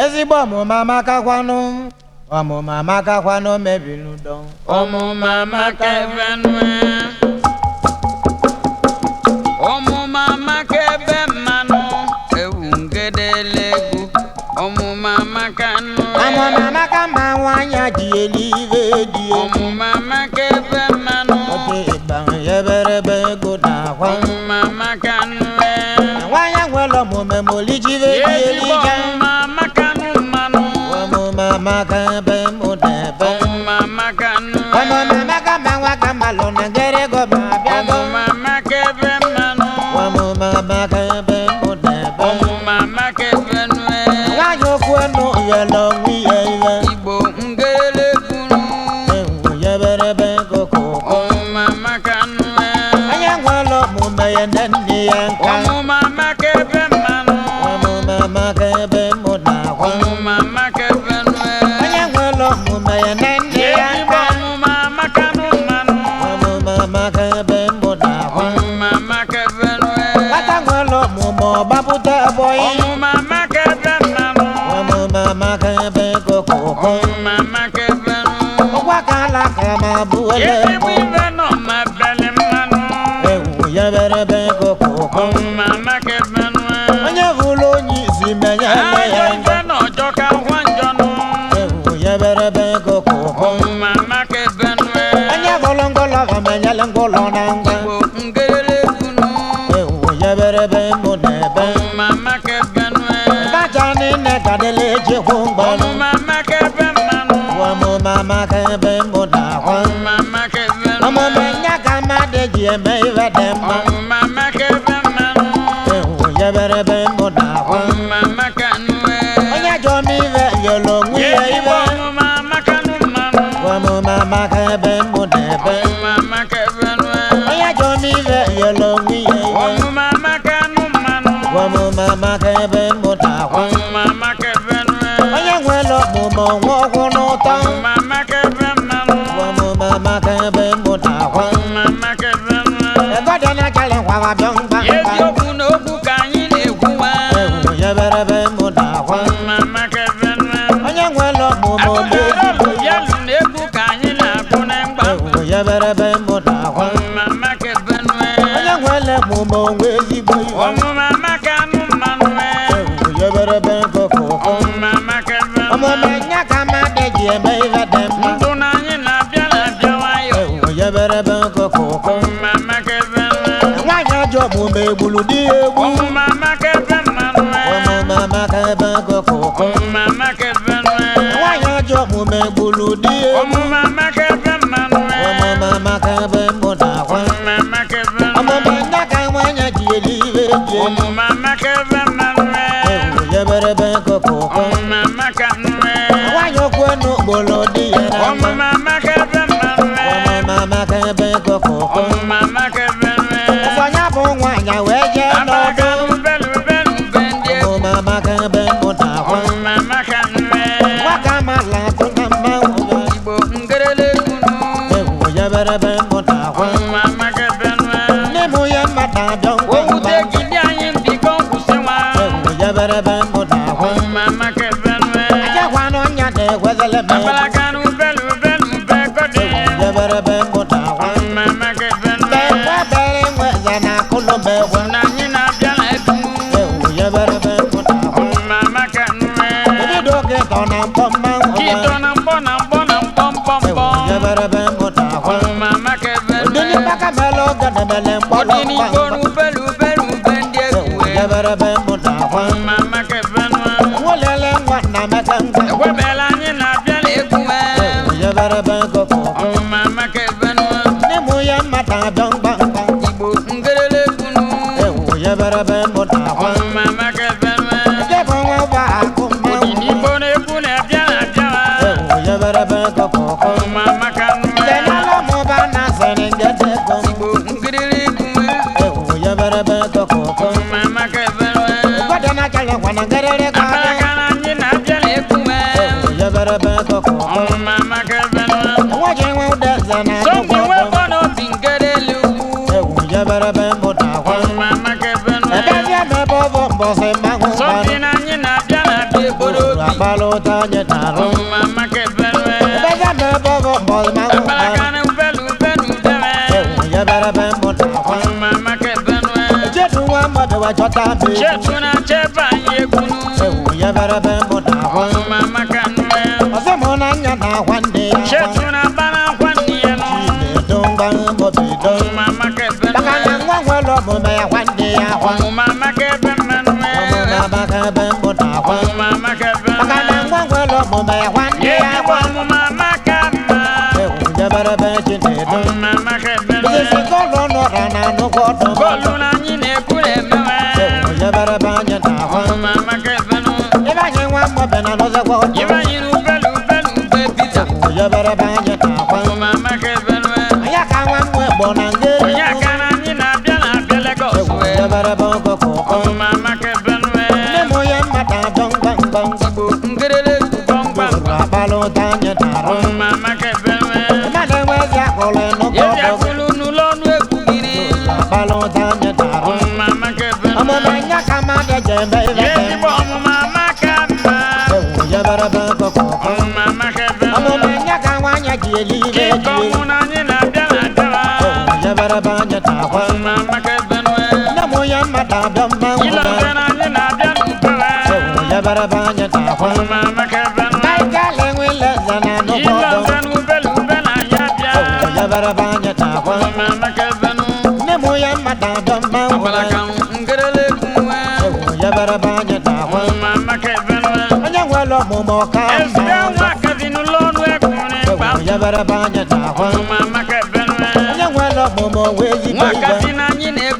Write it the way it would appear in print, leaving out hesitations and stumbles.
Ezigbo mama kakwanu. Mama kakwanu mebinu don. Mama kevenwe. Mama kevemano. Eungedelegu. Mama kanu. Mama kama wanya dielive die. Mama kevemano. Ote bang yeberebe goda kwa. Mama kanu. Wanya welo moli jive dieliga. Mama kanu manu. Mama kabe modebe. Mama kanu. Mama kama wakama lona gere go mabia. Mama kevemano. Mama kabe modebe. Mama kevenwe. Wanyo kwenu yelo wiye. Igbo ngele kunu. Yeberebe koko. Mama kanu. Anya welo mumbe ndani yanka. Mama kevemano. Mama kabe modakwa. Mama kevenwe. Anya welo mumbe ndani yanka. Mama kanu manu. Mama kabe modakwa. Mama kevenwe. Kata welo mumo babuta boy. Mama kevemano. Mama kabe koko. Mama kevenwe. Wakala kama buele. Veno mabele manu. Yeberebe koko. Mama kevenwe. Anya vulo nyisi menya yanga. Veno joka wanjono. Yeberebe koko. Mama kevenwe. Anya volongola menya lengola nanga. Ngele kunu. Yeberebe monebe. Mama kevenwe. Bajani ne kadele jehumba. Mama kevemano. Mama kabe modakwa. Mama kevenwe. Mama menya kama de jeme vedema. Mama kevemano. Yeberebe modakwa. Mama kanwe. Anya jomi ve yolo ngwiye. Mama kanu manu. Mama kabe modebe. Mama kevenwe. Anya jomi ve yolo ngwiye. Mama kanu manu. Mama kabe modakwa. Mama kevenwe. Anya welo mumo wokuno ta. Mama kevemano. Mama kabe modakwa. Mama kevenwe. Egoda na kale kwa byongba. Yedio kuno kukanyi nekuwa. Yeberebe modakwa. Mama kevenwe. Anya welo mumo bezi. Yalu nekukanyi na kunemba. Yeberebe modakwa. Mama kevenwe. Anya wele mumo wezi boy. Mama kanu manwe. Yeberebe koko. Mama kevenwe. Menya kama de jeme vedema. Ndunanyi na biala biawayo. Yeberebe koko. Mama kevenwe. Wanya jobu me buludi ebu. Mama kevenwe. Mama kabe koko. Mama kevenwe. Wanya jobu me buludi ebu. Mama kevenwe. Mama kabe modakwa. Mama kevenwe. Menya kama nya dielive. Mama kevenwe. Yeberebe koko. Mama kanwe. Wanyo kwenu bolodi ya. Mama kevenwe. Mama kabe koko. Mama kevenwe. Fanya bon wanya weje nodo. Mama kabe modakwa. Mama kanwe. Wakama la tunama uga. Igbo ngerele kunu. Yeberebe modakwa. Mama kevenwe. Nemu ye mata dongo. Owude gidi anyị mbikọ kwụsịwa. Yeberebe modakwa. Mama kevenwe. Aja kwano nya de wezele me. Abalakanu belu kode. Yeberebe modakwa. Mama kevenwe. Bewa bere weze na kulumbe wa. Na anyị na-abịa na etu. Yeberebe modakwa. Mama kanwe. Doge tona mpoma Kito na mbọ na mbọ na mbọ mbọ mbọ. Yeberebe modakwa. Mama kevenwe. Dini baka melo gane mele mpolo Odini gonu belu bendi ekwe. Yeberebe modakwa. Mama kevenwe. Wolele mwana mekanga. Webela anyị na-abịa na ekwe. Yeberebe koko. Mama kevenwe. Nemu ye mata dongba. Igbo ngerele kunu. Yeberebe modakwa. Mama kevenwe. Jebo wa akuma. Odini gonu ekwu na-abịa na-abịa. Yeberebe koko. Mama kanwe. Denalo moba na senengete ko. Igbo ngerele kunu. Yeberebe koko. Mama kevenwe. Goda na kale wana gerere ka. Abalakana anyị na-abịa na ekwe. Yeberebe koko. Mama kevenwe. Waje wa udeza na. Sombi webo n'obi ngerele ugwu. Yeberebe modakwa. Mama kevenwe. Ebezia mebo bombo se mangu. Sombi na anyị na-abịa na-abịa eboro. Balota nyetaro. mama ke benwe Beza me bobo bol mangu. abala kana belu deme Ya bara ben mona kwan. mama ke benwe Jetu wa mbe wa chota be. chetuna cheba yekunu Ya bara ben mona kwan. mama kanwe Ose mona nya na kwande ya. chetuna bana kwani no Donga mo be don. mama ke Baka benwe na ngwa lo mo me ya kwande ya kwan. mama ke benwe Mama ka ben mona kwan. mama ke Baka na benwe ngwa lo mo me ya kwande ye ya kwa kwan. mama kama Ya bara ben chinde don. mama ke Bisi benwe ko lo no rana no ko do. bolu na nyine kule mewe Ya bara ben nya na kwan. mama ke benwe Iba nye wa mo be na no se ko. Iba yiru belu bebita Ya bara ben nya na kwan. mama ke benwe Ya ka wa mo bo na nge. ya kana nyina bela goswe Ya bara ben ko ko. mama ke benwe Ne mo ya mata dong bang bang. bu ngerele bomba Balota nya na ro. mama ke benwe Ma le wa ya ko le no ko ye ya do. kulu nulonu ekugiri Balota nya na ro. mama ke Amo benwe na nya ka ma de je be be. ye ni bo mama kama Ya bara ben ko ko. mama ke Amo benwe na nya ka wa nya ji li ki be. ko muna nyina bela Ya bara ben nya na kwan. mama ke benwe Ne mo ya mata dong bang ila bang. kana nyina bela Ya bara ben nya na kwan. mama ke benwe Kai ka le wi le na no ko ila do. kanu belu bela ya Ya bara ben nya na kwan. mama ke benwe Ne mo ya mata dong bang abala bang. kan ngerele kuwa Ya bara ben nya na kwan. mama ke benwe Anya welo mo mo ka. esga wa kazinu lonu ekune pa Ya bara ben nya na kwan. mama ke benwe Anya welo mo mo we ji wa be. kazina nyine